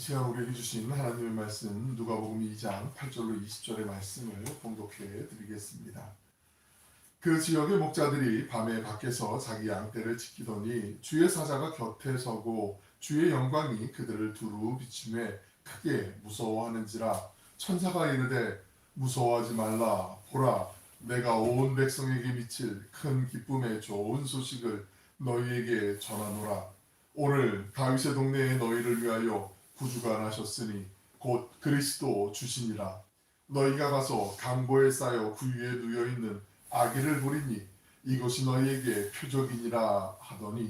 시간 우리에게 주신 하나님의 말씀 누가복음 2장 8절로 20절의 말씀을 봉독해 드리겠습니다. 그 지역의 목자들이 밤에 밖에서 자기 양떼를 지키더니 주의 사자가 곁에 서고 주의 영광이 그들을 두루 비추매 크게 무서워하는지라. 천사가 이르되 무서워하지 말라. 보라, 내가 온 백성에게 미칠 큰 기쁨의 좋은 소식을 너희에게 전하노라. 오늘 다윗의 동네에 너희를 위하여 구주가 나셨으니 곧 그리스도 주시니라. 너희가 가서 강보에 쌓여 그 위에 누워있는 아기를 보리니 이것이 너희에게 표적이니라 하더니,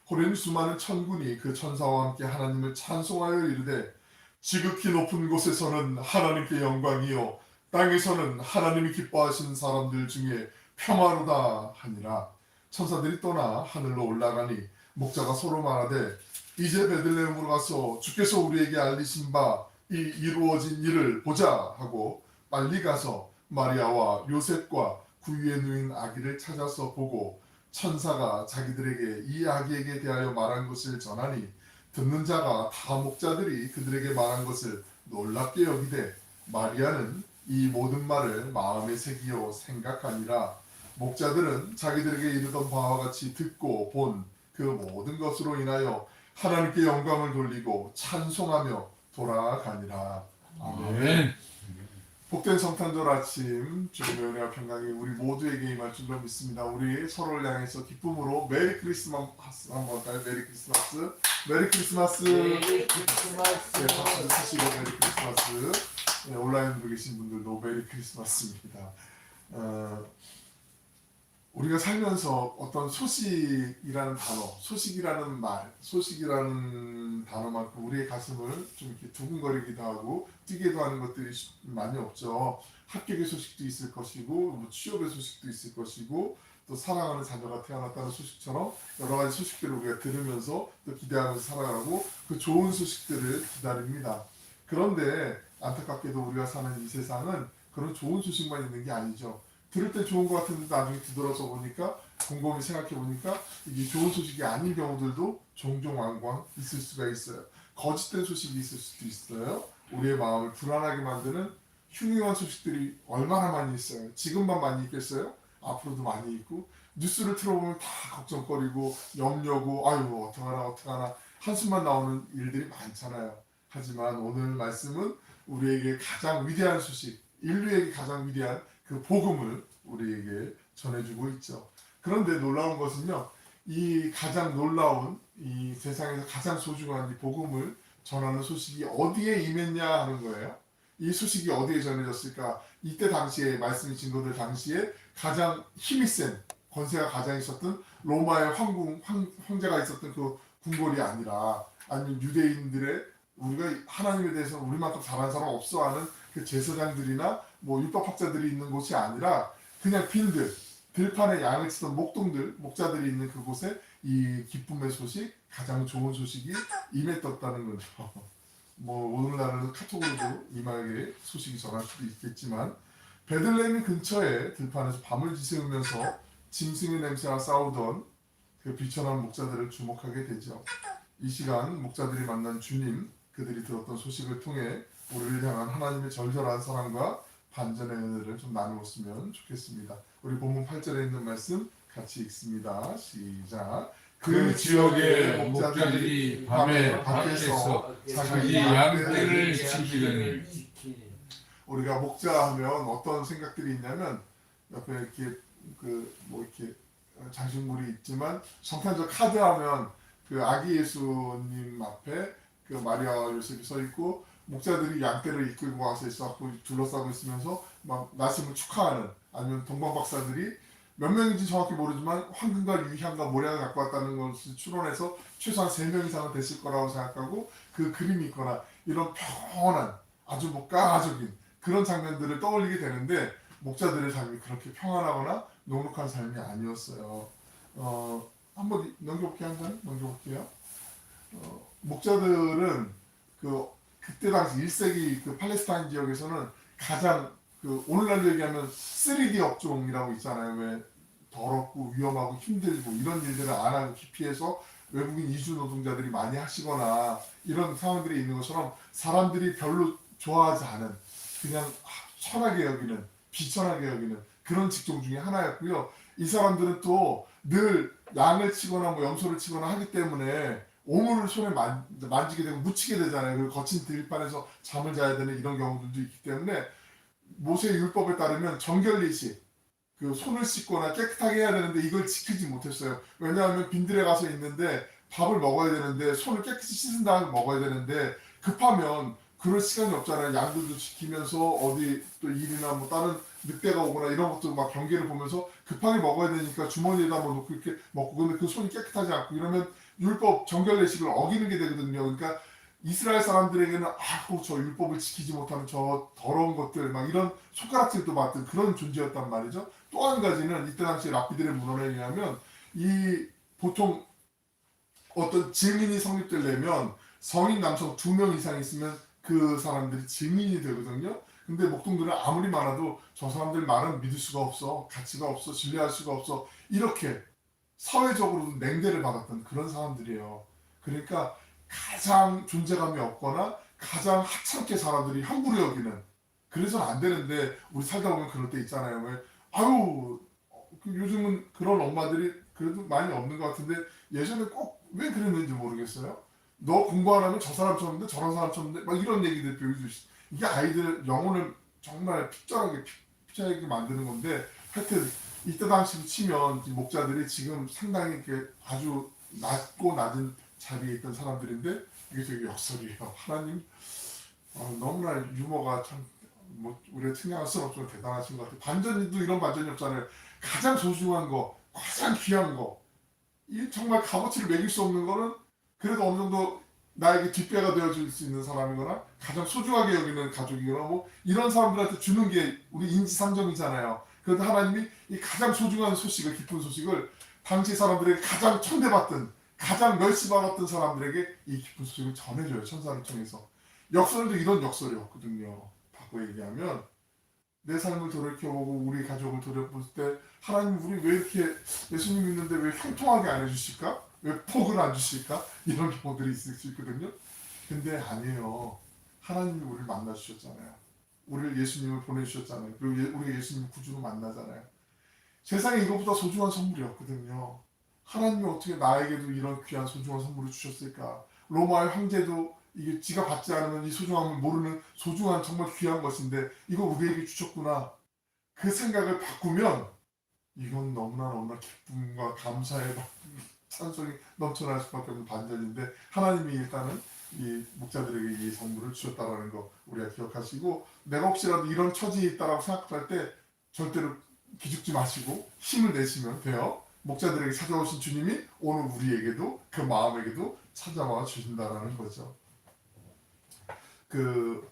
호련히 수많은 천군이 그 천사와 함께 하나님을 찬송하여 이르되 지극히 높은 곳에서는 하나님께 영광이요 땅에서는 하나님이 기뻐하시는 사람들 중에 평화로다 하니라. 천사들이 떠나 하늘로 올라가니 목자가 서로 말하되 이제 베들레헴으로 가서 주께서 우리에게 알리신 바 이 이루어진 일을 보자 하고 빨리 가서 마리아와 요셉과 그 위에 누인 아기를 찾아서 보고 천사가 자기들에게 이 아기에게 대하여 말한 것을 전하니 듣는 자가 다 목자들이 그들에게 말한 것을 놀랍게 여기되 마리아는 이 모든 말을 마음에 새기어 생각하니라. 목자들은 자기들에게 이르던 바와 같이 듣고 본 그 모든 것으로 인하여 하나님께 영광을 돌리고 찬송하며 돌아가니라. 아멘. 복된 성탄절 아침 주님의 은혜와 평강이 우리 모두에게 임할 줄로 믿습니다. 우리 서로를 향해서 기쁨으로 메리 크리스마스 한번 할까요? 메리 크리스마스. 메리 크리스마스. 메리 크리스마스. 네, 박수 치시고 메리 크리스마스. 네, 온라인으로 계신 분들도 메리 크리스마스입니다. 우리가 살면서 어떤 소식이라는 단어, 소식이라는 말, 소식이라는 단어만큼 우리의 가슴을 좀 이렇게 두근거리기도 하고 뛰게도 하는 것들이 많이 없죠. 합격의 소식도 있을 것이고, 뭐 취업의 소식도 있을 것이고, 또 사랑하는 자녀가 태어났다는 소식처럼 여러 가지 소식들을 우리가 들으면서 또 기대하면서 살아가고 그 좋은 소식들을 기다립니다. 그런데 안타깝게도 우리가 사는 이 세상은 그런 좋은 소식만 있는 게 아니죠. 들을 때 좋은 것 같은데 나중에 뒤돌아서 보니까 곰곰이 생각해 보니까 이게 좋은 소식이 아닌 경우들도 종종 왕왕 있을 수가 있어요. 거짓된 소식이 있을 수도 있어요. 우리의 마음을 불안하게 만드는 흉흉한 소식들이 얼마나 많이 있어요. 지금만 많이 있겠어요? 앞으로도 많이 있고, 뉴스를 틀어보면 다 걱정거리고 염려고 아유 어떡하나 한숨만 나오는 일들이 많잖아요. 하지만 오늘 말씀은 우리에게 가장 위대한 소식, 인류에게 가장 위대한 그 복음을 우리에게 전해주고 있죠. 그런데 놀라운 것은요, 이 가장 놀라운 이 세상에서 가장 소중한 이 복음을 전하는 소식이 어디에 임했냐 하는 거예요. 이 소식이 어디에 전해졌을까? 이때 당시에 말씀이 증거될 당시에 가장 힘이 센 권세가 가장 있었던 로마의 황제가 있었던 그 궁궐이 아니라, 아니면 유대인들의 우리가 하나님에 대해서 우리만큼 잘하는 사람 없어 하는 그 제사장들이나 뭐 율법학자들이 있는 곳이 아니라 그냥 빈들, 들판에 양을 치던 목자들이 있는 그곳에 이 기쁨의 소식, 가장 좋은 소식이 임했었다는 거죠. 뭐 오늘날은 카톡으로도 임하게 소식이 전할 수도 있겠지만, 베들레헴 근처에 들판에서 밤을 지새우면서 짐승의 냄새와 싸우던 그 비천한 목자들을 주목하게 되죠. 이 시간 목자들이 만난 주님, 그들이 들었던 소식을 통해 우리를 향한 하나님의 절절한 사랑과 반전의 은혜를 좀 나누었으면 좋겠습니다. 우리 본문 8절에 있는 말씀 같이 읽습니다. 시작. 그 지역의 목자들이 밤에 밖에서 자기 양떼를 지키더니. 우리가 목자하면 어떤 생각들이 있냐면 옆에 이렇게 이렇게 장식물이 있지만 성탄절 카드 하면 그 아기 예수님 앞에 그 마리아와 요셉이 서 있고 목자들이 양떼를 이끌고 와서 있어갖고 둘러싸고 있으면서 막 나심을 축하하는, 아니면 동방박사들이 몇 명인지 정확히 모르지만 황금과 유향과 모략을 갖고 왔다는 것을 추론해서 최소한 3명 이상은 됐을 거라고 생각하고 그 그림이 있거나 이런 평온한 아주 목가적인 그런 장면들을 떠올리게 되는데, 목자들의 삶이 그렇게 평안하거나 녹록한 삶이 아니었어요. 한번 넘겨볼게요. 목자들은 그때 당시 1세기 그 팔레스타인 지역에서는 가장 오늘날로 얘기하면 3D 업종이라고 있잖아요. 왜 더럽고 위험하고 힘들고 이런 일들을 안 하고 기피해서 외국인 이주 노동자들이 많이 하시거나 이런 상황들이 있는 것처럼 사람들이 별로 좋아하지 않은 그냥 천하게 여기는 비천하게 여기는 그런 직종 중에 하나였고요. 이 사람들은 또 늘 양을 치거나 뭐 염소를 치거나 하기 때문에 오물을 손에 만지게 되고 묻히게 되잖아요. 그 거친 들판에서 잠을 자야 되는 이런 경우들도 있기 때문에 모세의 율법에 따르면 정결리식 그 손을 씻거나 깨끗하게 해야 되는데 이걸 지키지 못했어요. 왜냐하면 빈들에 가서 있는데 밥을 먹어야 되는데 손을 깨끗이 씻은 다음에 먹어야 되는데 급하면 그럴 시간이 없잖아요. 양들도 지키면서 어디 또 일이나 뭐 다른 늑대가 오거나 이런 것도 막 경계를 보면서 급하게 먹어야 되니까 주머니에다 뭐 놓고 이렇게 먹고 근데 그 손이 깨끗하지 않고 이러면 율법 정결례식을 어기는 게 되거든요. 그러니까 이스라엘 사람들에게는 저 율법을 지키지 못하는 저 더러운 것들 막 이런 손가락질도 받던 그런 존재였단 말이죠. 또 한 가지는 이때 당시 랍비들의 문헌에 의하면 이 보통 어떤 증인이 성립되려면 성인 남성 2명 이상 있으면 그 사람들이 증인이 되거든요. 근데 목동들은 아무리 많아도 저 사람들 말은 믿을 수가 없어, 가치가 없어, 신뢰할 수가 없어 이렇게 사회적으로도 냉대를 받았던 그런 사람들이에요. 그러니까 가장 존재감이 없거나 가장 하찮게 사람들이 함부로 여기는 그래서는 안 되는데 우리 살다 보면 그럴 때 있잖아요. 왜 아유 요즘은 그런 엄마들이 그래도 많이 없는 것 같은데 예전에 꼭 왜 그랬는지 모르겠어요. 너 공부 안 하면 저 사람처럼 인데 저런 사람처럼 인데 막 이런 얘기들 배우듯이 이게 아이들 영혼을 정말 핍절하게 피자하게 만드는 건데 하여튼 이때 당시로 치면 이 목자들이 지금 상당히 이렇게 아주 낮고 낮은 자리에 있던 사람들인데 이게 되게 역설이에요. 하나님 너무나 유머가 참 뭐 우리가 칭찬할 수는 없지만 대단하신 것 같아요. 반전도 이런 반전이 없잖아요. 가장 소중한 거, 가장 귀한 거, 이 정말 값어치를 매길 수 없는 거는 그래도 어느 정도 나에게 뒷배가 되어줄 수 있는 사람이거나 가장 소중하게 여기는 가족이거나 뭐 이런 사람들한테 주는 게 우리 인지상정이잖아요. 그런데 하나님이 이 가장 소중한 소식을 기쁜 소식을 당시 사람들에게 가장 천대받던 가장 멸시받았던 사람들에게 이 기쁜 소식을 전해줘요. 천사를 통해서. 역설도 이런 역설이었거든요. 바꿔 얘기하면 내 삶을 돌이켜보고 우리 가족을 돌아볼 때 하나님 우리 왜 이렇게 예수님 믿는데 왜 형통하게 안 해주실까? 왜 복을 안 주실까? 이런 경우들이 있을 수 있거든요. 근데 아니에요. 하나님이 우리를 만나 주셨잖아요. 우리를 예수님을 보내주셨잖아요. 그리고 우리가 예수님을 구주로 만나잖아요. 세상에 이것보다 소중한 선물이 없거든요. 하나님이 어떻게 나에게도 이런 귀한 소중한 선물을 주셨을까? 로마의 황제도 이게 지가 받지 않으면 이 소중함을 모르는 소중한 정말 귀한 것인데 이거 우리에게 주셨구나. 그 생각을 바꾸면 이건 너무나 기쁨과 감사의 찬송이 넘쳐날 수밖에 없는 반전인데 하나님이 일단은 이 목자들에게 이 선물을 주셨다라는 거 우리가 기억하시고 내가 혹시라도 이런 처지에 있다라고 생각할 때 절대로 기죽지 마시고 힘을 내시면 돼요. 목자들에게 찾아오신 주님이 오늘 우리에게도 그 마음에게도 찾아와 주신다라는 거죠. 그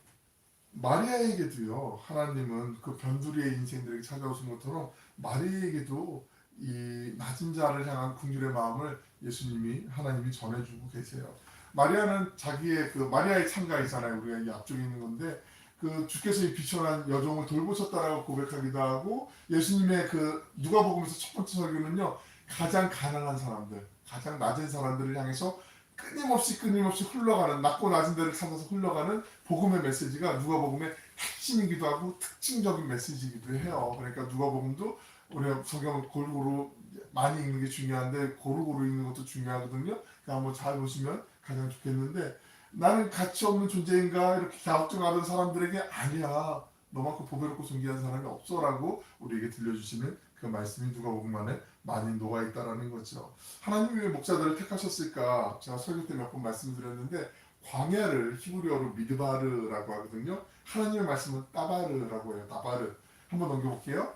마리아에게도요 하나님은 그 변두리의 인생들에게 찾아오신 것처럼 마리아에게도 이 낮은 자를 향한 긍휼의 마음을 예수님이 하나님이 전해주고 계세요. 마리아는 자기의 그 마리아의 창가이잖아요. 우리가 이 앞쪽에 있는 건데 그 주께서 이 비천한 여종을 돌보셨다라고 고백하기도 하고 예수님의 그 누가복음에서 첫 번째 설교는요 가장 가난한 사람들, 가장 낮은 사람들을 향해서 끊임없이 흘러가는 낮고 낮은 데를 찾아서 흘러가는 복음의 메시지가 누가복음의 핵심이기도 하고 특징적인 메시지이기도 해요. 그러니까 누가복음도 우리가 성경을 골고루 많이 읽는 게 중요한데 고루고루 읽는 것도 중요하거든요. 그러니까 한번 잘 보시면 가장 좋겠는데 나는 가치 없는 존재인가 이렇게 갸우뚱하던 사람들에게 아니야. 너만큼 보배롭고 존귀한 사람이 없어라고 우리에게 들려주시는 그 말씀이 누가복음 안에 많이 녹아있다라는 거죠. 하나님이 왜 목자들을 택하셨을까? 제가 설교 때 몇 번 말씀드렸는데 광야를 히브리어로 미드바르라고 하거든요. 하나님의 말씀은 따바르라고 해요. 따바르. 한번 넘겨볼게요.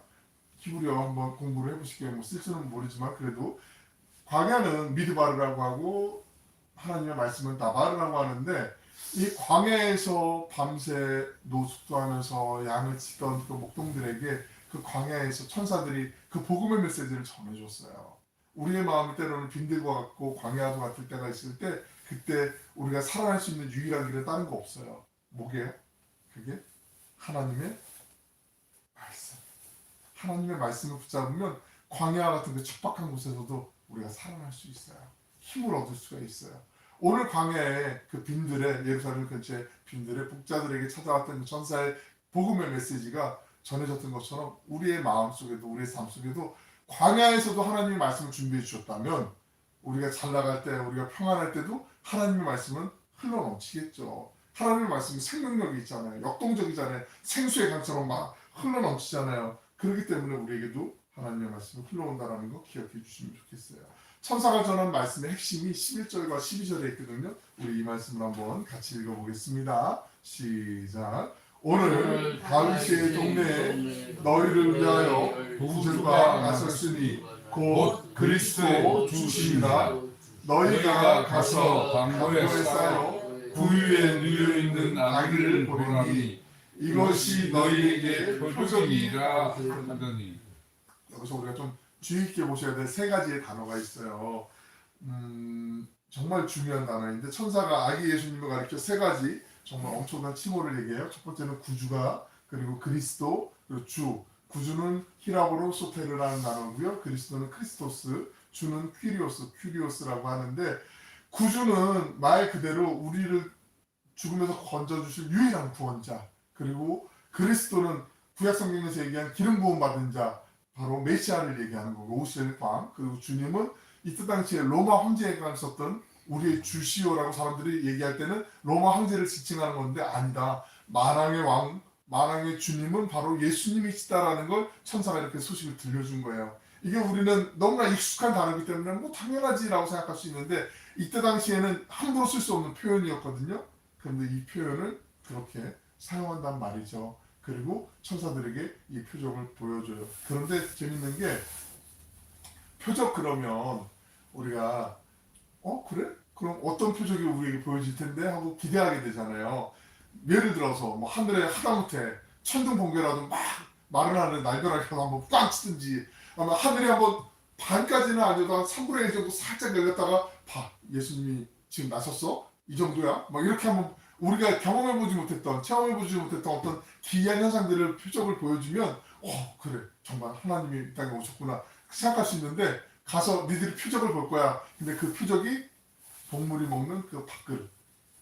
히브리어 한번 공부를 해보실게요. 뭐 쓸지는 모르지만 그래도 광야는 미드바르라고 하고 하나님의 말씀은 따바르라고 하는데 이 광야에서 밤새 노숙하면서 양을 치던 그 목동들에게 그 광야에서 천사들이 그 복음의 메시지를 전해줬어요. 우리의 마음이 때로는 빈들과 같고 광야도 같을 때가 있을 때 그때 우리가 살아날 수 있는 유일한 길은 다른 거 없어요. 뭐게요? 그게 하나님의 말씀. 하나님의 말씀을 붙잡으면 광야 같은 그 척박한 곳에서도 우리가 살아날 수 있어요. 힘을 얻을 수가 있어요. 오늘 광야에 그 빈들에 예루살렘 근처에 빈들에 북자들에게 찾아왔던 그 천사의 복음의 메시지가 전해졌던 것처럼 우리의 마음 속에도 우리의 삶 속에도 광야에서도 하나님의 말씀을 준비해 주셨다면 우리가 잘 나갈 때 우리가 평안할 때도 하나님의 말씀은 흘러넘치겠죠. 하나님의 말씀이 생명력이 있잖아요. 역동적이잖아요. 생수의 강처럼 막 흘러넘치잖아요. 그렇기 때문에 우리에게도 하나님의 말씀이 흘러온다는 거 기억해 주시면 좋겠어요. 천사가 전한 말씀의 핵심이 11절과 12절에 있거든요. 우리 이 말씀을 한번 같이 읽어보겠습니다. 시작. 오늘 다윗의 동네에 너희를 위하여 구주가 나섰으니 곧 그리스도 주시니라. 너희가 가서 방고에 쌓여 구유에 누워있는 아기를 보라니 이것이 너희에게 표적이라 하더니. 여기서 우리가 좀 주의 깊게 보셔야 될 세 가지의 단어가 있어요. 정말 중요한 단어인데 천사가 아기 예수님을 가리켜 세 가지 정말 엄청난 칭호를 얘기해요. 첫 번째는 구주가, 그리고 그리스도, 그리고 주. 구주는 히라보로 소테르라는 단어고요. 그리스도는 크리스토스, 주는 퀴리오스라고 하는데 구주는 말 그대로 우리를 죽음에서 건져주실 유일한 구원자. 그리고 그리스도는 구약 성경에서 얘기한 기름 부음 받은 자, 바로 메시아를 얘기하는 거고 오실의 왕. 그리고 주님은 이때 당시에 로마 황제가 있었던 우리의 주시오라고 사람들이 얘기할 때는 로마 황제를 지칭하는 건데 아니다. 만왕의 왕, 만왕의 주님은 바로 예수님이시다라는 걸 천사가 이렇게 소식을 들려준 거예요. 이게 우리는 너무나 익숙한 단어이기 때문에 뭐 당연하지라고 생각할 수 있는데 이때 당시에는 함부로 쓸 수 없는 표현이었거든요. 그런데 이 표현을 그렇게 사용한단 말이죠. 그리고 천사들에게 이 표적을 보여줘요. 그런데 재밌는 게 표적 그러면 우리가 그래? 그럼 어떤 표적이 우리에게 보여질 텐데 하고 기대하게 되잖아요. 예를 들어서 뭐 하늘에 하다못해 천둥 번개라도 막 마른 하늘 날벼락이라도 한번 꽝 치든지 아마 하늘이 한번 반까지는 아니어도 한 3분의 1 정도 살짝 열렸다가 봐 예수님이 지금 나섰어? 이 정도야? 막 이렇게 한번 우리가 경험해보지 못했던 체험해보지 못했던 어떤 기이한 현상들을 표적을 보여주면 그래 정말 하나님이 이 땅에 오셨구나 생각할 수 있는데 가서 니들이 표적을 볼 거야. 근데 그 표적이 동물이 먹는 그 밥그릇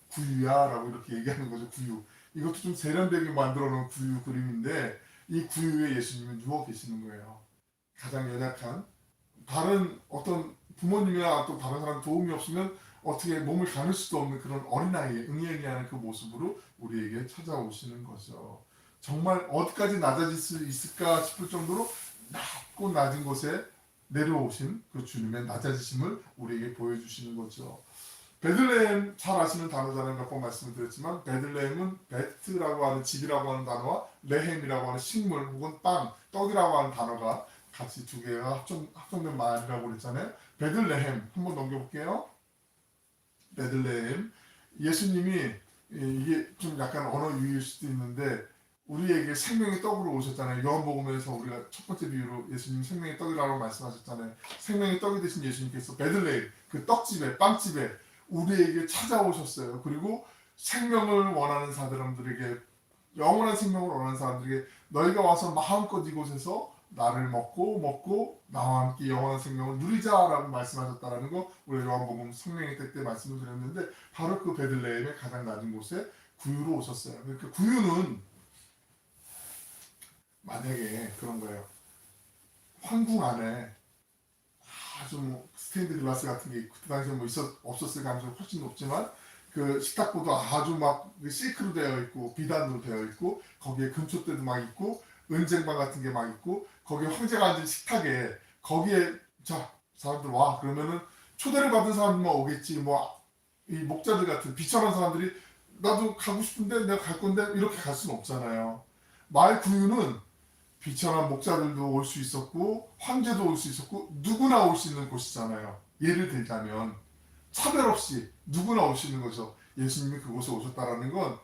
구유야 라고 이렇게 얘기하는 거죠. 구유. 이것도 좀 세련되게 만들어 놓은 구유 그림인데 이 구유에 예수님이 누워 계시는 거예요. 가장 연약한 다른 어떤 부모님이나 또 다른 사람 도움이 없으면 어떻게 몸을 가눌 수도 없는 그런 어린아이의 응애응애하는 그 모습으로 우리에게 찾아오시는 거죠. 정말 어디까지 낮아질 수 있을까 싶을 정도로 낮고 낮은 곳에 내려오신 그 주님의 낮아지심을 우리에게 보여주시는 거죠. 베들레헴 잘 아시는 단어잖아요. 몇 번 말씀을 드렸지만 베들레헴은 베트라고 하는 집이라고 하는 단어와 레헴이라고 하는 식물 혹은 빵, 떡이라고 하는 단어가 같이 두 개가 합성된 말이라고 그랬잖아요. 베들레헴 한번 넘겨볼게요. 베들레헴 예수님이 이게 좀 약간 언어 유희일 수도 있는데 우리에게 생명의 떡으로 오셨잖아요. 요한복음에서 우리가 첫 번째 비유로 예수님 생명의 떡이라고 말씀하셨잖아요. 생명의 떡이 되신 예수님께서 베들레헴 그 떡집에 빵집에 우리에게 찾아오셨어요. 그리고 생명을 원하는 사람들에게 영원한 생명을 원하는 사람들에게 너희가 와서 마음껏 이곳에서 나를 먹고 나와 함께 영원한 생명을 누리자라고 말씀하셨다라는 거 우리 요한복음 성령의 때 말씀을 드렸는데 바로 그 베들레헴의 가장 낮은 곳에 구유로 오셨어요. 그러니까 구유는 만약에 그런 거예요. 황궁 안에 아주 뭐 스테인드 글라스 같은 게 그때 당시에 뭐 없었을 가능성이 훨씬 높지만 그 식탁보도 아주 막 실크로 되어 있고 비단으로 되어 있고 거기에 금초대도 막 있고 은쟁반 같은 게 막 있고 거기에 황제가 앉은 식탁에 거기에 자 사람들 와 그러면은 초대를 받은 사람들만 오겠지 뭐 이 목자들 같은 비천한 사람들이 나도 가고 싶은데 내가 갈 건데 이렇게 갈 수는 없잖아요. 마을 구유는 비천한 목자들도 올 수 있었고 황제도 올 수 있었고 누구나 올 수 있는 곳이잖아요. 예를 들자면 차별 없이 누구나 올 수 있는 거죠. 예수님이 그곳에 오셨다라는 건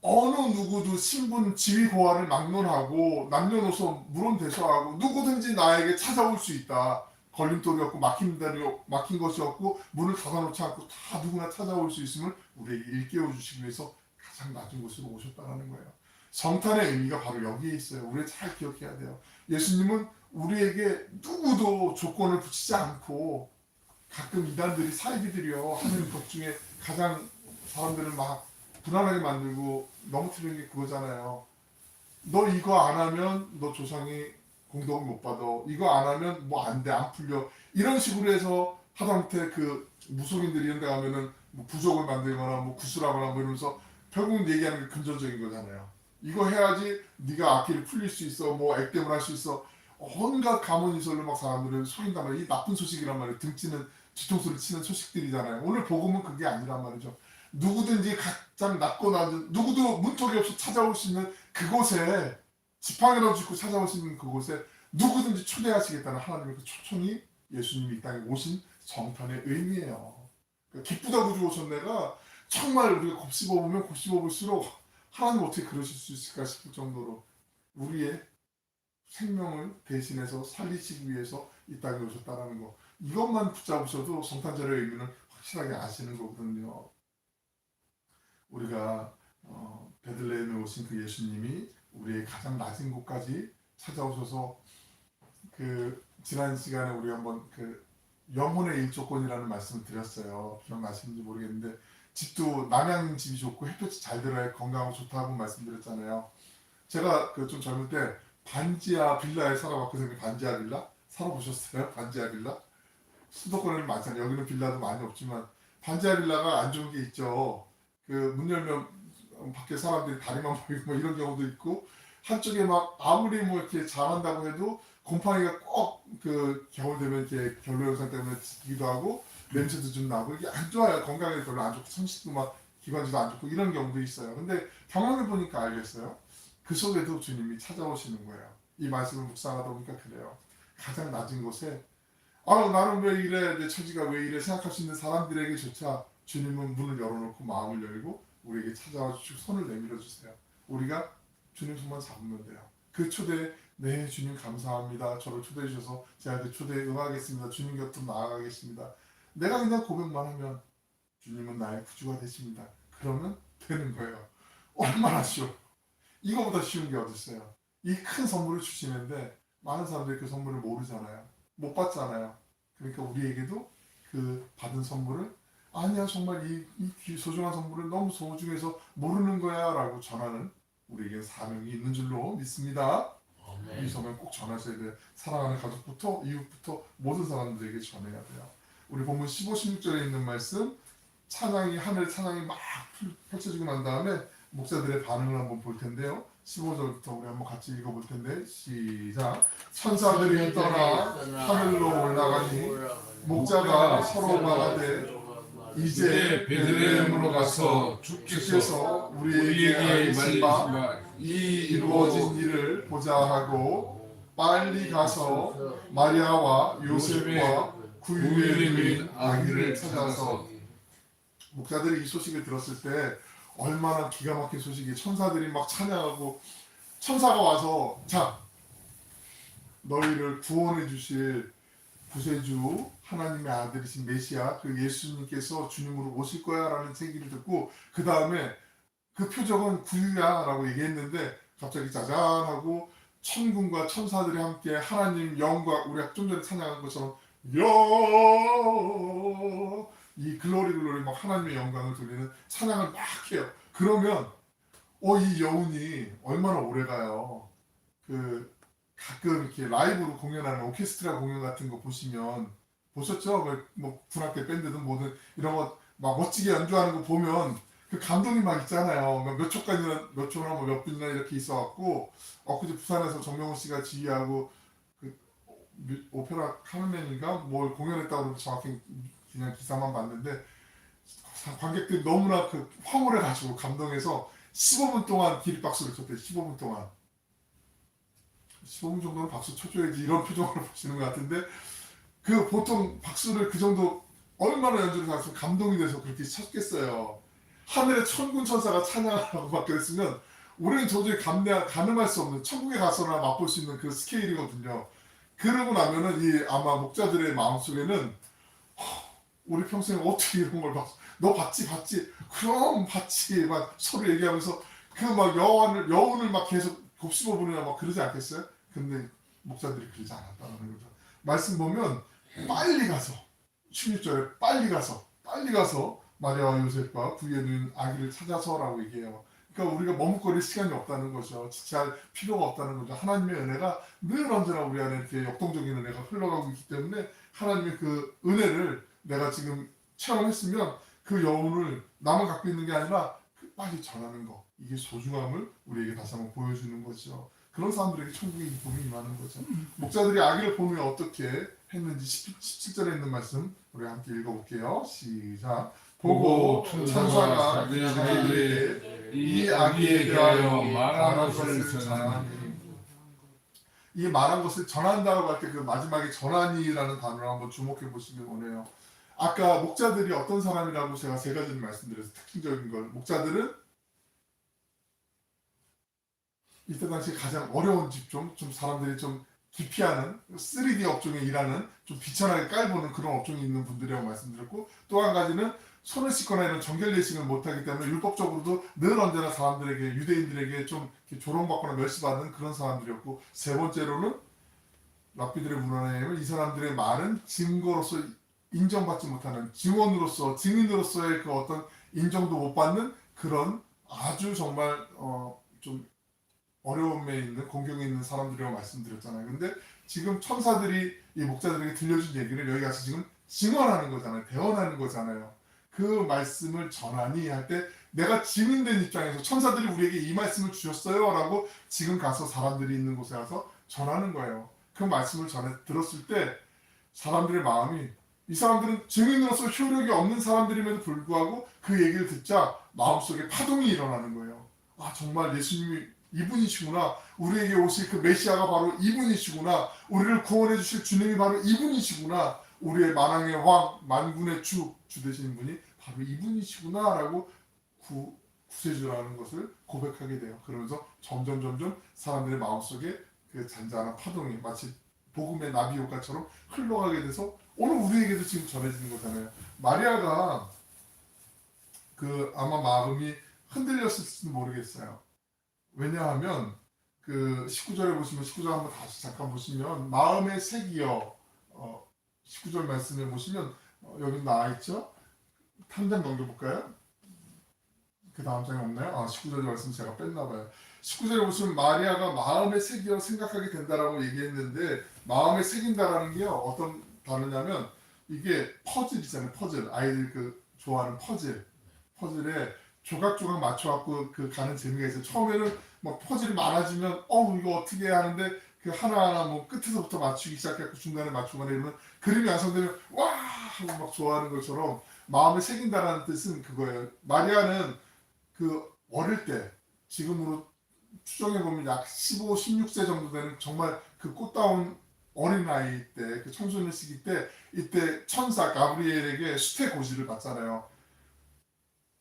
어느 누구도 신분, 지위, 고하를 막론하고 남녀노소 물론대소하고 누구든지 나에게 찾아올 수 있다. 걸림돌이 없고 막힌 것이 없고 문을 닫아놓지 않고 다 누구나 찾아올 수 있음을 우리에게 일깨워 주시기 위해서 가장 낮은 곳으로 오셨다는 거예요. 성탄의 의미가 바로 여기에 있어요. 우리 잘 기억해야 돼요. 예수님은 우리에게 누구도 조건을 붙이지 않고 가끔 이단들이 사이비들이요 하는 것 중에 가장 사람들을 막 불안하게 만들고 넘어뜨리는 게 그거잖아요. 너 이거 안 하면 너 조상이 공덕을 못 받아. 이거 안 하면 뭐 안 돼, 안 풀려. 이런 식으로 해서 하다못해 그 무속인들이 이런 데 가면은 뭐 부족을 만들거나 뭐 구슬하거나 뭐 이러면서 결국은 얘기하는 게 금전적인 거잖아요. 이거 해야지 네가 악기를 풀릴 수 있어. 뭐 액땜을 할 수 있어. 온갖 가문이설로 막 사람들을 속인단 말이에요. 이 나쁜 소식이란 말이에요. 등치는 뒤통수를 치는 소식들이잖아요. 오늘 복음은 그게 아니란 말이죠. 누구든지 각장 낮고 낮은 누구도 문턱이 없이 찾아올 수 있는 그곳에 지팡이라도 짚고 찾아올 수 있는 그곳에 누구든지 초대하시겠다는 하나님의 그 초청이 예수님이 이 땅에 오신 정편의 의미예요. 그러니까 기쁘다 구주 오셨네가 정말 우리가 곱씹어보면 곱씹어볼수록 하나님 어떻게 그러실 수 있을까 싶을 정도로 우리의 생명을 대신해서 살리시기 위해서 이 땅에 오셨다는 거, 이것만 붙잡으셔도 성탄절의 의미는 확실하게 아시는 거거든요. 우리가 베들레헴에 오신 그 예수님이 우리의 가장 낮은 곳까지 찾아오셔서 그 지난 시간에 우리 한번 그 영혼의 일조권이라는 말씀을 드렸어요. 기억나시는지 모르겠는데 집도 남양 집이 좋고 햇볕이 잘 들어야 건강하고 좋다고 말씀드렸잖아요. 제가 그 좀 젊을 때 반지하 빌라에 살아봤거든요. 반지하 빌라 살아보셨어요? 반지하 빌라 수도권에는 많잖아요. 여기는 빌라도 많이 없지만 반지하 빌라가 안 좋은 게 있죠. 그 문 열면 밖에 사람들이 다리만 보이고 뭐 이런 경우도 있고, 한쪽에 막 아무리 뭐 이렇게 잘한다고 해도 곰팡이가 꼭 그 겨울 되면 이렇게 결로 현상 때문에 지기도 하고 냄새도 좀 나고 이게 안 좋아요. 건강에 별로 안 좋고 성식도 막 기관지도 안 좋고 이런 경우도 있어요. 근데 경험해 보니까 알겠어요. 그 속에도 주님이 찾아오시는 거예요. 이 말씀을 묵상하다 보니까 그래요. 가장 낮은 곳에 나는 왜 이래, 내 처지가 왜 이래 생각할 수 있는 사람들에게조차 주님은 문을 열어놓고 마음을 열고 우리에게 찾아와 주시고 손을 내밀어 주세요. 우리가 주님 손만 잡으면 돼요. 그 초대에 네 주님 감사합니다. 저를 초대해 주셔서 제가 그 초대에 응하겠습니다. 주님 곁으로 나아가겠습니다. 내가 그냥 고백만 하면 주님은 나의 구주가 되십니다. 그러면 되는 거예요. 얼마나 쉬워. 이거보다 쉬운 게 어딨어요. 이 큰 선물을 주시는데 많은 사람들이 그 선물을 모르잖아요. 못 받잖아요. 그러니까 우리에게도 그 받은 선물을 아니야 정말 이 소중한 선물을 너무 소중해서 모르는 거야 라고 전하는 우리에게 사명이 있는 줄로 믿습니다. 이 소명 꼭 전하셔야 돼요. 사랑하는 가족부터 이웃부터 모든 사람들에게 전해야 돼요. 우리 본문 15, 16절에 있는 말씀 찬양이 하늘 찬양이 막 펼쳐지고 난 다음에 목사들의 반응을 한번 볼 텐데요. 15절부터 우리 한번 같이 읽어볼 텐데 시작. 천사들이 떠나 하늘로 올라가니 목자가 서로 말하되 이제 베들레헴으로 가서 주께서 우리에게 알리신 바 이 이루어진 일을 보자 하고 빨리 가서 마리아와 요셉과 구유에 아기를 찾아서, 목자들이 이 소식을 들었을 때 얼마나 기가 막힌 소식이, 천사들이 막 찬양하고 천사가 와서 자 너희를 구원해 주실 구세주 하나님의 아들이신 메시아 그 예수님께서 주님으로 오실 거야 라는 얘기를 듣고 그 다음에 그 표적은 구유야 라고 얘기했는데 갑자기 짜잔 하고 천군과 천사들이 함께 하나님 영광, 우리가 좀 전에 찬양한 것처럼 이 글로리 막 하나님의 영광을 돌리는 찬양을 막 해요. 그러면 이 여운이 얼마나 오래가요. 그 가끔 이렇게 라이브로 공연하는 오케스트라 공연 같은 거 보시면 보셨죠? 뭐 군악대 밴드든 뭐든 이런 거 막 멋지게 연주하는 거 보면 그 감동이 막 있잖아요. 몇 초간이나 몇 초나 뭐 몇 분이나 이렇게 있어갖고 엊그제 부산에서 정명훈 씨가 지휘하고 그 오페라 카르멘인가 뭘 공연했다고 정확히 그냥 기사만 봤는데 관객들이 너무나 그 황홀해가지고 감동해서 15분 동안 기립박수를 쳤대요. 15분 동안. 15분 정도는 박수 쳐줘야지 이런 표정으로 보시는 것 같은데 그 보통 박수를 그 정도 얼마나 연주를 잘해서 감동이 돼서 그렇게 쳤겠어요. 하늘의 천군 천사가 찬양하라고 막 그랬으면 우리는 도저히 가늠할 수 없는 천국에 가서나 맛볼 수 있는 그 스케일이거든요. 그러고 나면은 이 아마 목자들의 마음속에는 우리 평생에 어떻게 이런 걸 봤어? 너 봤지? 그럼 봤지. 막 서로 얘기하면서 그 막 여운을 막 계속 곱씹어 보느냐 막 그러지 않겠어요? 근데 목사들이 그러지 않았다는 거죠. 말씀 보면 빨리 가서 16절에 빨리 가서 마리아와 요셉과 부위에 누인 아기를 찾아서라고 얘기해요. 그러니까 우리가 머뭇거릴 시간이 없다는 거죠. 지체할 필요가 없다는 거죠. 하나님의 은혜가 늘 언제나 우리 안에 이렇게 역동적인 은혜가 흘러가고 있기 때문에 하나님의 그 은혜를 내가 지금 체험했으면 그 여운을 나만 갖고 있는 게 아니라 빨리 전하는 거. 이게 소중함을 우리에게 다시 한번 보여주는 거죠. 그런 사람들에게 천국의 기쁨이 임하는 거죠. 목자들이 아기를 보며 어떻게 했는지 17절에 있는 말씀 우리 함께 읽어볼게요. 시작. 보고 천사가 자기에게 이 아기에 대하여 말한 것을 전하니. 이 말한 것을 전한다고 할 때 그 마지막에 전하니라는 단어를 한번 주목해 보시면 오네요. 아까 목자들이 어떤 사람이라고 제가 세 가지를 말씀드려서 특징적인 걸, 목자들은 이때 당시 가장 어려운 직종, 좀 사람들이 좀 기피하는 3D 업종에 일하는 좀 비천하게 깔보는 그런 업종이 있는 분들이라고 말씀드렸고, 또 한 가지는 손을 씻거나 이런 정결 예식을 못하기 때문에 율법적으로도 늘 언제나 사람들에게, 유대인들에게 좀 조롱받거나 멸시받는 그런 사람들이었고, 세 번째로는 랍비들의 문화에 의하면 이 사람들의 말은 증거로서 인정받지 못하는, 증언으로서 증인으로서의 그 어떤 인정도 못 받는 그런 아주 정말 좀 어려움에 있는, 공경에 있는 사람들이라고 말씀드렸잖아요. 근데 지금 천사들이 이 목자들에게 들려준 얘기를 여기 가서 지금 증언하는 거잖아요. 대언하는 거잖아요. 그 말씀을 전하니 할 때 내가 증인된 입장에서 천사들이 우리에게 이 말씀을 주셨어요 라고 지금 가서 사람들이 있는 곳에 가서 전하는 거예요. 그 말씀을 들었을 때 사람들의 마음이, 이 사람들은 증인으로서 효력이 없는 사람들임에도 불구하고 그 얘기를 듣자 마음속에 파동이 일어나는 거예요. 아, 정말 예수님이 이분이시구나. 우리에게 오실 그 메시아가 바로 이분이시구나. 우리를 구원해 주실 주님이 바로 이분이시구나. 우리의 만왕의 왕, 만군의 주 되시는 분이 바로 이분이시구나 라고 구세주라는 것을 고백하게 돼요. 그러면서 점점 사람들의 마음속에 그 잔잔한 파동이 마치 복음의 나비 효과처럼 흘러가게 돼서 오늘 우리에게도 지금 전해지는 거잖아요. 마리아가 그 아마 마음이 흔들렸을지도 모르겠어요. 왜냐하면 그 19절에 보시면, 19절 한번 다시 잠깐 보시면, 마음의 색이여, 19절 말씀에 보시면 여기 나와 있죠. 한 장 넘겨볼까요? 그 다음 장에 없나요? 19절 말씀 제가 뺐나 봐요. 19절에 보시면 마리아가 마음의 색이여 생각하게 된다라고 얘기했는데, 마음에 새긴다라는 게 어떤 단어냐면 이게 퍼즐이잖아요. 퍼즐. 아이들 그 좋아하는 퍼즐에 조각조각 맞춰갖고 그 가는 재미가 있어요. 처음에는 막 퍼즐이 많아지면 이거 어떻게 하는데 그 하나하나 뭐 끝에서부터 맞추기 시작했고 중간에 맞추거나 이러면 그림이 완성되면 와 하고 막 좋아하는 것처럼 마음에 새긴다라는 뜻은 그거예요. 마리아는 그 어릴 때, 지금으로 추정해보면 약 15, 16세 정도 되는 정말 그 꽃다운 어린아이 때, 그 청소년 시기 때, 이때 천사 가브리엘에게 수태 고지를 받잖아요.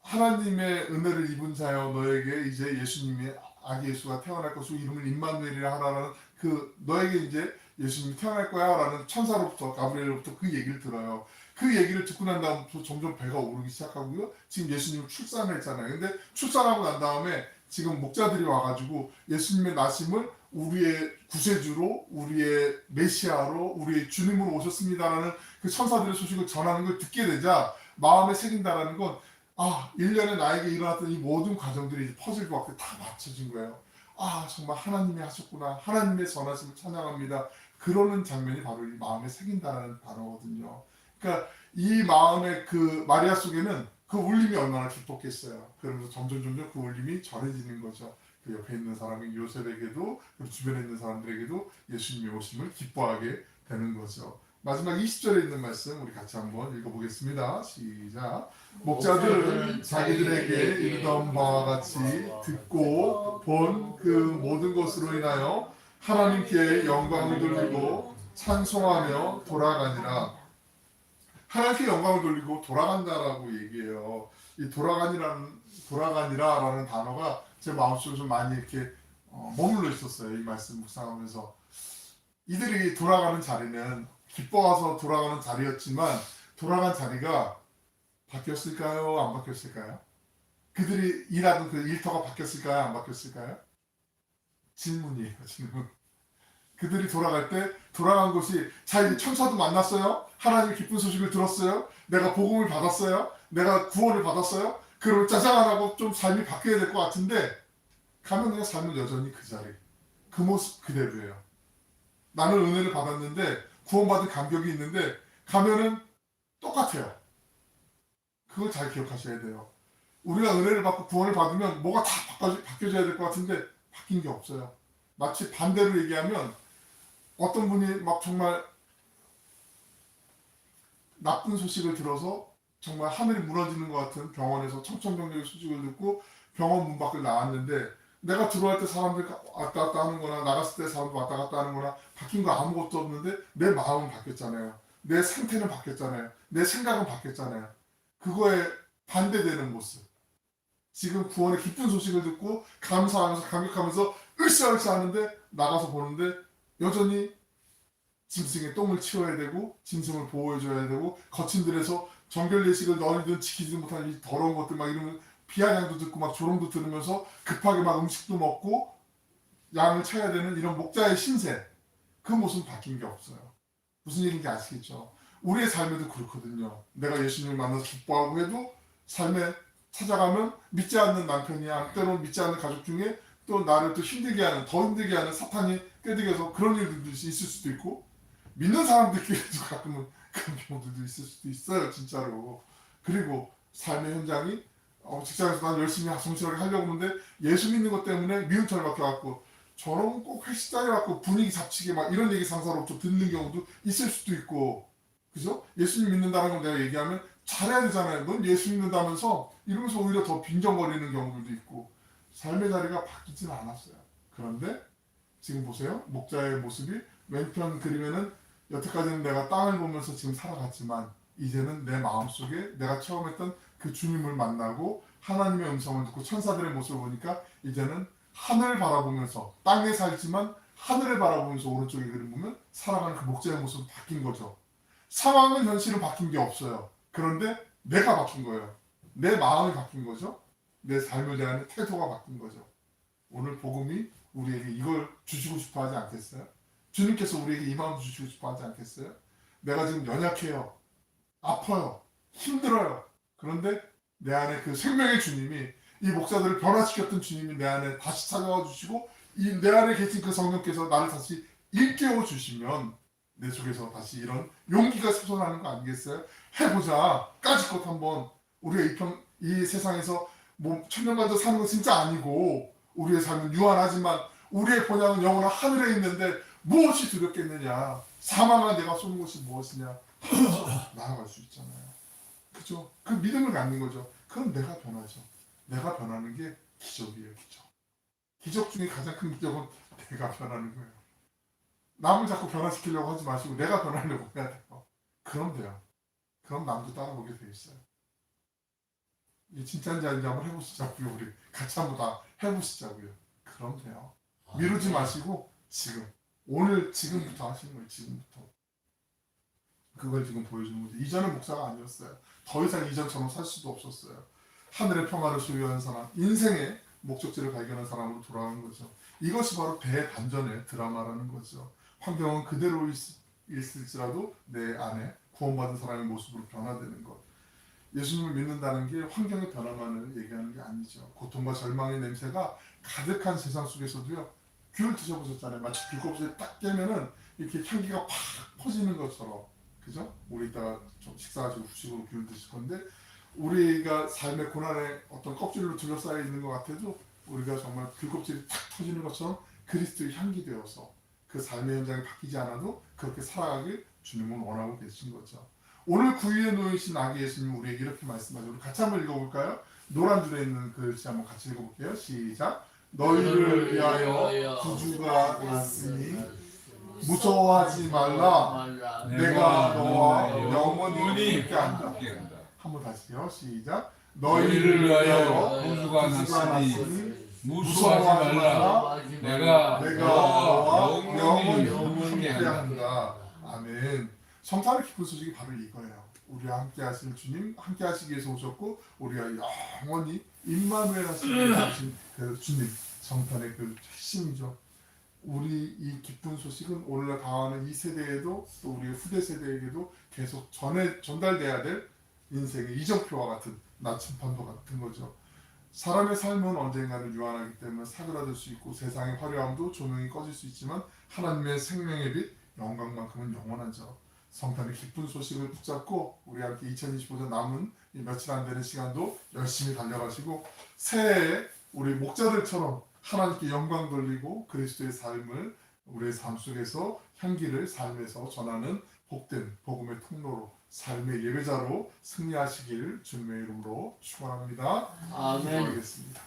하나님의 은혜를 입은 자여, 너에게 이제 예수님이, 아기 예수가 태어날 것이고 이름을 임마누엘이라 하라는, 그 너에게 이제 예수님이 태어날 거야 라는 천사로부터, 가브리엘로부터 그 얘기를 들어요. 그 얘기를 듣고 난 다음부터 점점 배가 오르기 시작하고요. 지금 예수님을 출산을 했잖아요. 근데 출산하고 난 다음에 지금 목자들이 와가지고 예수님의 나심을 우리의 구세주로, 우리의 메시아로, 우리의 주님으로 오셨습니다라는 그 천사들의 소식을 전하는 걸 듣게 되자 마음에 새긴다라는 건, 1년에 나에게 일어났던 이 모든 과정들이 이제 퍼즐과 같이 다 맞춰진 거예요. 정말 하나님이 하셨구나. 하나님의 전하심을 찬양합니다. 그러는 장면이 바로 이 마음에 새긴다라는 단어거든요. 그러니까 이 마음의 그 마리아 속에는 그 울림이 얼마나 깊었겠어요. 그러면서 점점 그 울림이 전해지는 거죠. 그 옆에 있는 사람이 요셉에게도, 그리고 주변에 있는 사람들에게도 예수님의 오심을 기뻐하게 되는 거죠. 마지막 20절에 있는 말씀 우리 같이 한번 읽어보겠습니다. 시작. 목자들은 자기들에게 이르던 바와 같이 듣고 본 그 모든 것으로 인하여 하나님께 영광을 돌리고 찬송하며 돌아가니라. 하나님께 영광을 돌리고 돌아간다라고 얘기해요. 이 돌아가니라라는 단어가 제 마음속에 좀 많이 이렇게 머물러 있었어요. 이 말씀 묵상하면서 이들이 돌아가는 자리는 기뻐와서 돌아가는 자리였지만 돌아간 자리가 바뀌었을까요? 안 바뀌었을까요? 그들이 일하던 그 일터가 바뀌었을까요? 안 바뀌었을까요? 질문이에요. 질문. 그들이 돌아갈 때 돌아간 곳이 자 이제 천사도 만났어요. 하나님의 기쁜 소식을 들었어요. 내가 복음을 받았어요. 내가 구원을 받았어요. 그러면 짜장 안 하고 좀 삶이 바뀌어야 될 것 같은데 가면 그냥 삶은 여전히 그 자리, 그 모습 그대로예요. 나는 은혜를 받았는데 구원받은 감격이 있는데 가면은 똑같아요. 그걸 잘 기억하셔야 돼요. 우리가 은혜를 받고 구원을 받으면 뭐가 다 바뀌어져야 될 것 같은데 바뀐 게 없어요. 마치 반대로 얘기하면 어떤 분이 막 정말 나쁜 소식을 들어서 정말 하늘이 무너지는 것 같은 병원에서 청천벽력의 소식을 듣고 병원 문 밖을 나왔는데 내가 들어갈 때 사람들 왔다 갔다 하는 거나 나갔을 때 사람들 왔다 갔다 하는 거나 바뀐 거 아무것도 없는데 내 마음은 바뀌었잖아요. 내 상태는 바뀌었잖아요. 내 생각은 바뀌었잖아요. 그거에 반대되는 모습. 지금 구원의 기쁜 소식을 듣고 감사하면서 감격하면서 으쌰으쌰 하는데 나가서 보는데 여전히 짐승의 똥을 치워야 되고 짐승을 보호해줘야 되고 거친 들에서 정결 예식을 너희들은 지키지 못한 이 더러운 것들 막 이러면 비아냥도 듣고 막 조롱도 들으면서 급하게 막 음식도 먹고 양을 쳐야 되는 이런 목자의 신세, 그 모습은 바뀐 게 없어요. 무슨 얘기인지 아시겠죠? 우리의 삶에도 그렇거든요. 내가 예수님을 만나서 기뻐하고 해도 삶에 찾아가면 믿지 않는 남편이야, 때로는 믿지 않는 가족 중에 또 나를 또 힘들게 하는, 더 힘들게 하는 사탄이 꿰들여서 그런 일들도 있을 수도 있고, 믿는 사람들끼리도 가끔은 그런 경우들도 있을 수도 있어요, 진짜로. 그리고 삶의 현장이 직장에서 난 열심히 성실하게 하려고 하는데 예수 믿는 것 때문에 미움털 박혀갖고 저런 꼭 회식 자리 갖고 분위기 잡치게 막 이런 얘기 상사로 좀 듣는 경우도 있을 수도 있고, 그죠? 예수님 믿는다는 걸 내가 얘기하면 잘해야 되잖아요. 넌 예수 믿는다면서 이러면서 오히려 더 빈정거리는 경우들도 있고, 삶의 자리가 바뀌지는 않았어요. 그런데 지금 보세요. 목자의 모습이 왼편 그림에는 여태까지는 내가 땅을 보면서 지금 살아갔지만 이제는 내 마음속에 내가 처음 했던 그 주님을 만나고 하나님의 음성을 듣고 천사들의 모습을 보니까 이제는 하늘을 바라보면서 땅에 살지만 하늘을 바라보면서 오른쪽에 그림 보면 살아가는 그 목자의 모습이 바뀐 거죠. 상황은 현실은 바뀐 게 없어요. 그런데 내가 바뀐 거예요. 내 마음이 바뀐 거죠. 내 삶을 대하는 태도가 바뀐 거죠. 오늘 복음이 우리에게 이걸 주시고 싶어 하지 않겠어요? 주님께서 우리에게 이 마음 주시고 싶어 하지 않겠어요? 내가 지금 연약해요. 아파요. 힘들어요. 그런데 내 안에 그 생명의 주님이, 이 목사들을 변화시켰던 주님이 내 안에 다시 찾아와 주시고 이 내 안에 계신 그 성령께서 나를 다시 일깨워 주시면 내 속에서 다시 이런 용기가 솟아나는 거 아니겠어요? 해보자. 까짓것 한번. 우리가 이 세상에서 뭐 천년만도 사는 건 진짜 아니고 우리의 삶은 유한하지만 우리의 본향은 영원한 하늘에 있는데 무엇이 두렵겠느냐. 사망한 내가 쏘는 것이 무엇이냐. 나아갈 수 있잖아요. 그죠? 그 믿음을 갖는 거죠. 그럼 내가 변하죠. 내가 변하는 게 기적이에요. 기적. 기적 중에 가장 큰 기적은 내가 변하는 거예요. 남을 자꾸 변화시키려고 하지 마시고 내가 변하려고 해야 돼요. 그럼 돼요. 그럼 남도 따라오게 돼 있어요. 이게 진짜인지 아닌지 한번 해보시자고요. 우리 같이 한번 다 해보시자고요. 그럼 돼요. 미루지 마시고 지금 오늘 지금부터 하시는 거예요. 지금부터. 그걸 지금 보여주는 거죠. 이전은 목사가 아니었어요. 더 이상 이전처럼 살 수도 없었어요. 하늘의 평화를 소유한 사람, 인생의 목적지를 발견한 사람으로 돌아가는 거죠. 이것이 바로 대반전의 드라마라는 거죠. 환경은 그대로 있을지라도 내 안에 구원받은 사람의 모습으로 변화되는 것. 예수님을 믿는다는 게 환경의 변화만을 얘기하는 게 아니죠. 고통과 절망의 냄새가 가득한 세상 속에서도요. 귤 드셔보셨잖아요. 마치 귤껍질을 딱 깨면은 이렇게 향기가 팍 퍼지는 것처럼. 그죠? 우리 이따가 좀 식사하시고 후식으로 귤 드실 건데 우리가 삶의 고난의 어떤 껍질로 둘러싸여 있는 것 같아도 우리가 정말 귤껍질이 탁 터지는 것처럼 그리스도의 향기 되어서 그 삶의 현장이 바뀌지 않아도 그렇게 살아가길 주님은 원하고 계신 거죠. 오늘 구유에 놓이신 아기 예수님 우리에게 이렇게 말씀하죠. 우리 같이 한번 읽어볼까요? 노란 줄에 있는 글씨 한번 같이 읽어볼게요. 시작. 너희를 위하여 구주가 왔으니 무서워하지 말라. 내가 너와 영원히 함께한다. 한번 다시요. 시작. 너희를 위하여 구주가 났으니 무서워하지 말라. 내가 너와 영원히 함께한다. 아멘. 성탄의 기쁜 소식이 바로 이거예요. 우리와 함께 하실 주님, 함께 하시기 위해서 오셨고 우리가 영원히 임마누엘 하시는 그 주님, 성탄의 그 핵심이죠. 우리 이 기쁜 소식은 올라가는 이 세대에도 또 우리 후대 세대에게도 계속 전달돼야 될 인생의 이정표와 같은 나침반도 같은 거죠. 사람의 삶은 언젠가는 유한하기 때문에 사그라들 수 있고 세상의 화려함도 조명이 꺼질 수 있지만 하나님의 생명의 빛 영광만큼은 영원하죠. 성탄의 기쁜 소식을 붙잡고 우리 함께 2025년 남은 이 며칠 안 되는 시간도 열심히 달려가시고 새해에 우리 목자들처럼 하나님께 영광 돌리고 그리스도의 삶을 우리의 삶 속에서 향기를 삶에서 전하는 복된 복음의 통로로 삶의 예배자로 승리하시길 주님의 이름으로 축원합니다. 아멘. 기도하겠습니다.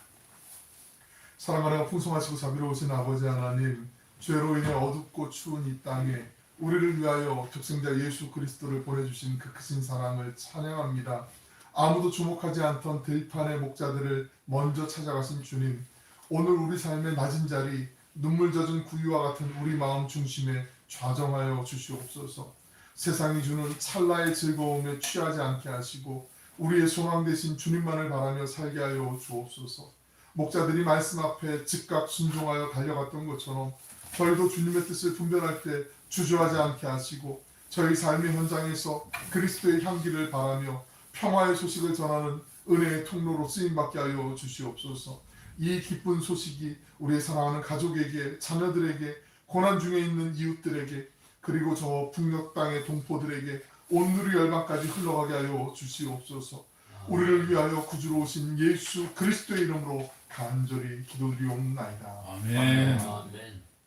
사랑하는 풍성하시고 자비로우신 아버지 하나님, 죄로 인해 어둡고 추운 이 땅에 우리를 위하여 독생자 예수 그리스도를 보내주신 그 크신 사랑을 찬양합니다. 아무도 주목하지 않던 들판의 목자들을 먼저 찾아가신 주님, 오늘 우리 삶의 낮은 자리, 눈물 젖은 구유와 같은 우리 마음 중심에 좌정하여 주시옵소서. 세상이 주는 찰나의 즐거움에 취하지 않게 하시고 우리의 소망 되신 주님만을 바라며 살게 하여 주옵소서. 목자들이 말씀 앞에 즉각 순종하여 달려갔던 것처럼 저희도 주님의 뜻을 분별할 때 주저하지 않게 하시고 저희 삶의 현장에서 그리스도의 향기를 바라며 평화의 소식을 전하는 은혜의 통로로 쓰임받게 하여 주시옵소서. 이 기쁜 소식이 우리의 사랑하는 가족에게, 자녀들에게, 고난 중에 있는 이웃들에게, 그리고 저 북녘 땅의 동포들에게 온누리 열방까지 흘러가게 하여 주시옵소서. 우리를 위하여 구주로 오신 예수 그리스도의 이름으로 간절히 기도드리옵나이다. 아멘. 아멘.